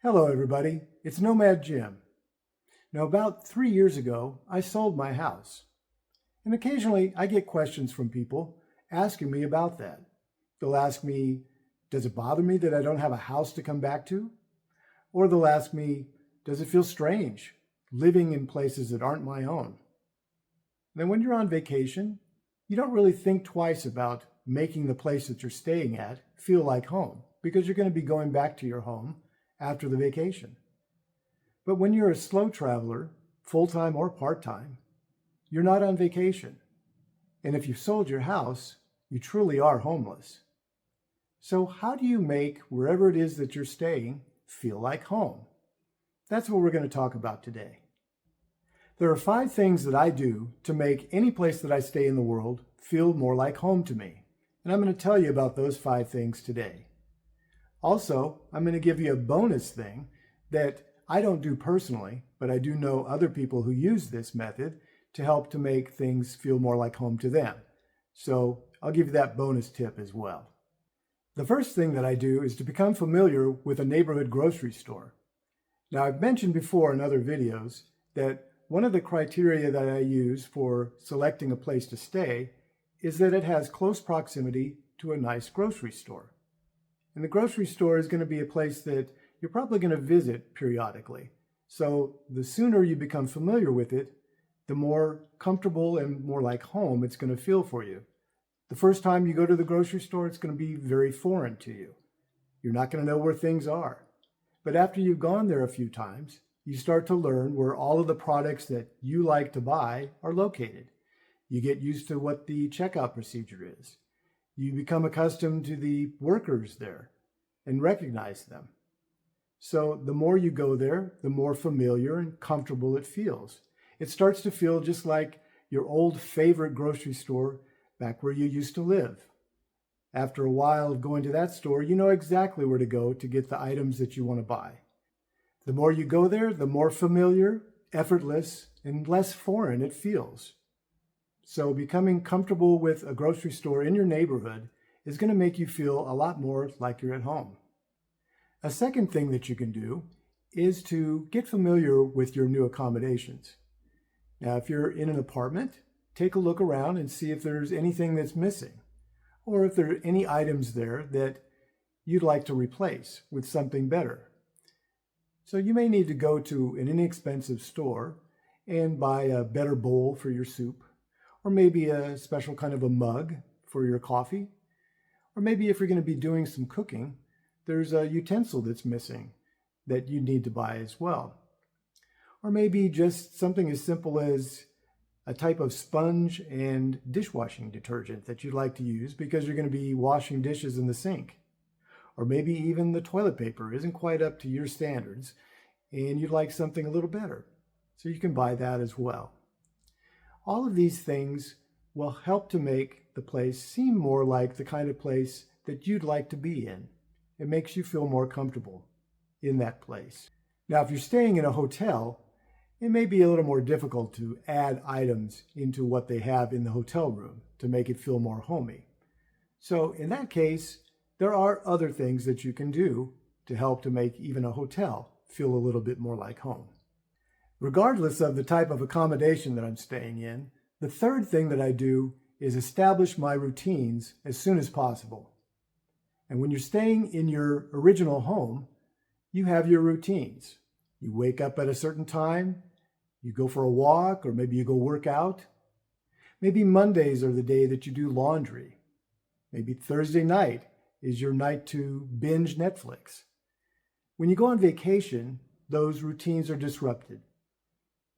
Hello everybody, it's Nomad Jim. Now about 3 years ago, I sold my house. And occasionally I get questions from people asking me about that. They'll ask me, does it bother me that I don't have a house to come back to? Or they'll ask me, does it feel strange living in places that aren't my own? Then when you're on vacation, you don't really think twice about making the place that you're staying at feel like home because you're going to be going back to your home after the vacation. But when you're a slow traveler, full-time or part-time, you're not on vacation. And if you've sold your house, you truly are homeless. So how do you make wherever it is that you're staying feel like home? That's what we're going to talk about today. There are 5 things that I do to make any place that I stay in the world feel more like home to me. And I'm going to tell you about those 5 things today. Also, I'm going to give you a bonus thing that I don't do personally, but I do know other people who use this method to help to make things feel more like home to them. So I'll give you that bonus tip as well. The first thing that I do is to become familiar with a neighborhood grocery store. Now, I've mentioned before in other videos that one of the criteria that I use for selecting a place to stay is that it has close proximity to a nice grocery store. And the grocery store is going to be a place that you're probably going to visit periodically. So the sooner you become familiar with it, the more comfortable and more like home it's going to feel for you. The first time you go to the grocery store, it's going to be very foreign to you. You're not going to know where things are. But after you've gone there a few times, you start to learn where all of the products that you like to buy are located. You get used to what the checkout procedure is. You become accustomed to the workers there and recognize them. So the more you go there, the more familiar and comfortable it feels. It starts to feel just like your old favorite grocery store back where you used to live. After a while of going to that store, you know exactly where to go to get the items that you want to buy. The more you go there, the more familiar, effortless, and less foreign it feels. So becoming comfortable with a grocery store in your neighborhood is going to make you feel a lot more like you're at home. A second thing that you can do is to get familiar with your new accommodations. Now, if you're in an apartment, take a look around and see if there's anything that's missing, or if there are any items there that you'd like to replace with something better. So you may need to go to an inexpensive store and buy a better bowl for your soup, or maybe a special kind of a mug for your coffee. Or maybe if you're going to be doing some cooking, there's a utensil that's missing that you need to buy as well. Or maybe just something as simple as a type of sponge and dishwashing detergent that you'd like to use because you're going to be washing dishes in the sink. Or maybe even the toilet paper isn't quite up to your standards and you'd like something a little better. So you can buy that as well. All of these things will help to make the place seem more like the kind of place that you'd like to be in. It makes you feel more comfortable in that place. Now, if you're staying in a hotel, it may be a little more difficult to add items into what they have in the hotel room to make it feel more homey. So in that case, there are other things that you can do to help to make even a hotel feel a little bit more like home. Regardless of the type of accommodation that I'm staying in, the third thing that I do is establish my routines as soon as possible. And when you're staying in your original home, you have your routines. You wake up at a certain time, you go for a walk, or maybe you go work out. Maybe Mondays are the day that you do laundry. Maybe Thursday night is your night to binge Netflix. When you go on vacation, those routines are disrupted.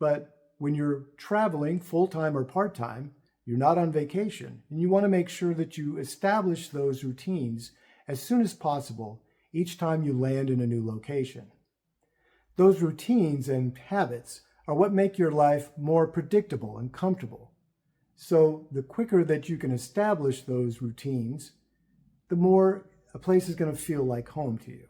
But when you're traveling full-time or part-time, you're not on vacation, and you want to make sure that you establish those routines as soon as possible each time you land in a new location. Those routines and habits are what make your life more predictable and comfortable. So the quicker that you can establish those routines, the more a place is going to feel like home to you.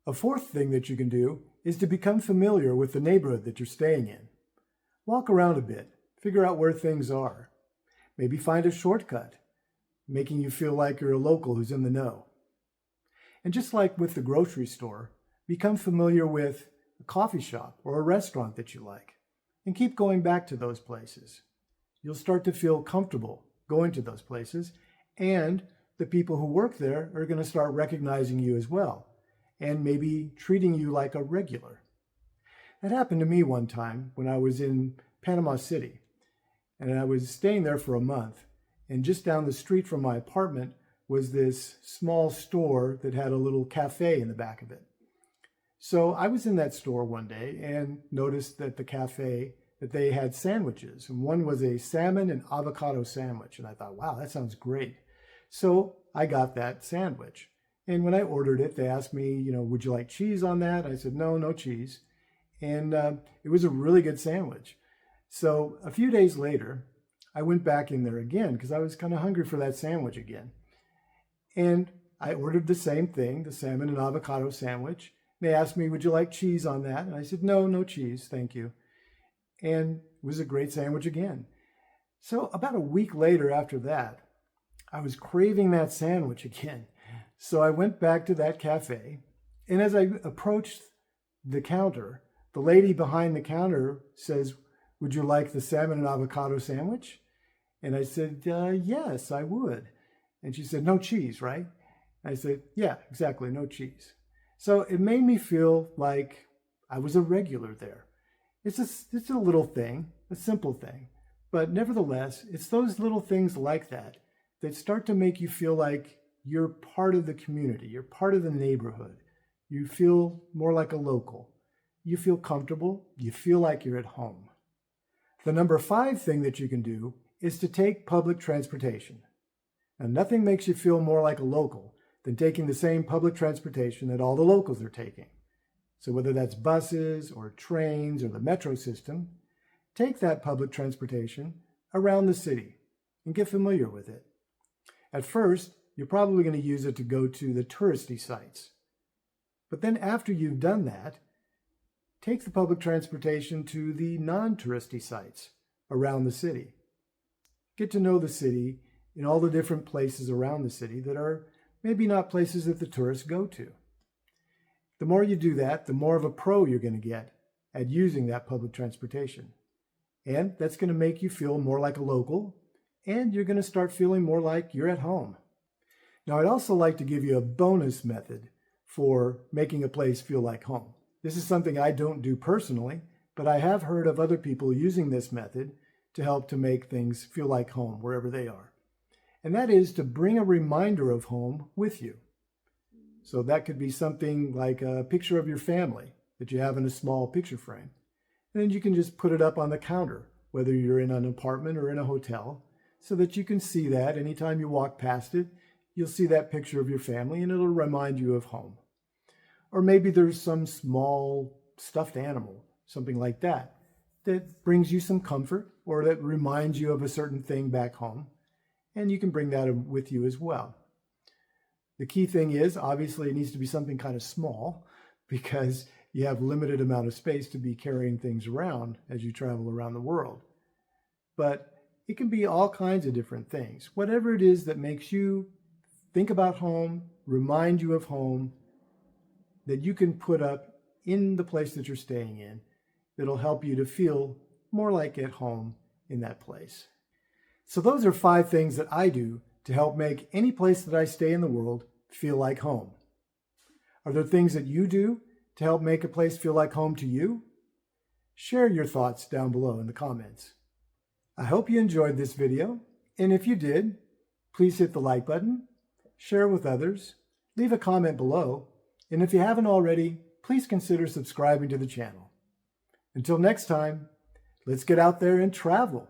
A fourth thing that you can do is to become familiar with the neighborhood that you're staying in. Walk around a bit, figure out where things are. Maybe find a shortcut, making you feel like you're a local who's in the know. And just like with the grocery store, Become familiar with a coffee shop or a restaurant that you like, and keep going back to those places. You'll start to feel comfortable going to those places, and the people who work there are going to start recognizing you as well, and maybe treating you like a regular. That happened to me one time when I was in Panama City, and I was staying there for a month, and just down the street from my apartment was this small store that had a little cafe in the back of it. So I was in that store one day and noticed that the cafe, that they had sandwiches, and one was a salmon and avocado sandwich, and I thought, wow, that sounds great. So I got that sandwich, and when I ordered it, they asked me, would you like cheese on that? I said, no cheese. And it was a really good sandwich. So a few days later, I went back in there again because I was kind of hungry for that sandwich again. And I ordered the same thing, the salmon and avocado sandwich. They asked me, would you like cheese on that? And I said, no cheese, thank you. And it was a great sandwich again. So about a week later after that, I was craving that sandwich again. So I went back to that cafe. And as I approached the counter, the lady behind the counter says, would you like the salmon and avocado sandwich? And I said, yes, I would. And she said, no cheese, right? I said, yeah, exactly, no cheese. So it made me feel like I was a regular there. It's a little thing, a simple thing. But nevertheless, it's those little things like that that start to make you feel like you're part of the community, you're part of the neighborhood. You feel more like a local. You feel comfortable, you feel like you're at home. The number 5 thing that you can do is to take public transportation. Now, nothing makes you feel more like a local than taking the same public transportation that all the locals are taking. So whether that's buses or trains or the metro system, take that public transportation around the city and get familiar with it. At first, you're probably going to use it to go to the touristy sites. But then after you've done that, take the public transportation to the non-touristy sites around the city. Get to know the city in all the different places around the city that are maybe not places that the tourists go to. The more you do that, the more of a pro you're going to get at using that public transportation. And that's going to make you feel more like a local, and you're going to start feeling more like you're at home. Now, I'd also like to give you a bonus method for making a place feel like home. This is something I don't do personally, but I have heard of other people using this method to help to make things feel like home wherever they are. And that is to bring a reminder of home with you. So that could be something like a picture of your family that you have in a small picture frame. And then you can just put it up on the counter, whether you're in an apartment or in a hotel, so that you can see that anytime you walk past it, you'll see that picture of your family and it'll remind you of home. Or maybe there's some small stuffed animal, something like that, that brings you some comfort or that reminds you of a certain thing back home. And you can bring that with you as well. The key thing is, obviously, it needs to be something kind of small because you have limited amount of space to be carrying things around as you travel around the world. But it can be all kinds of different things. Whatever it is that makes you think about home, remind you of home, that you can put up in the place that you're staying in, that'll help you to feel more like at home in that place. So those are 5 things that I do to help make any place that I stay in the world feel like home. Are there things that you do to help make a place feel like home to you? Share your thoughts down below in the comments. I hope you enjoyed this video, and if you did, please hit the like button, share with others, leave a comment below, and if you haven't already, please consider subscribing to the channel. Until next time, let's get out there and travel.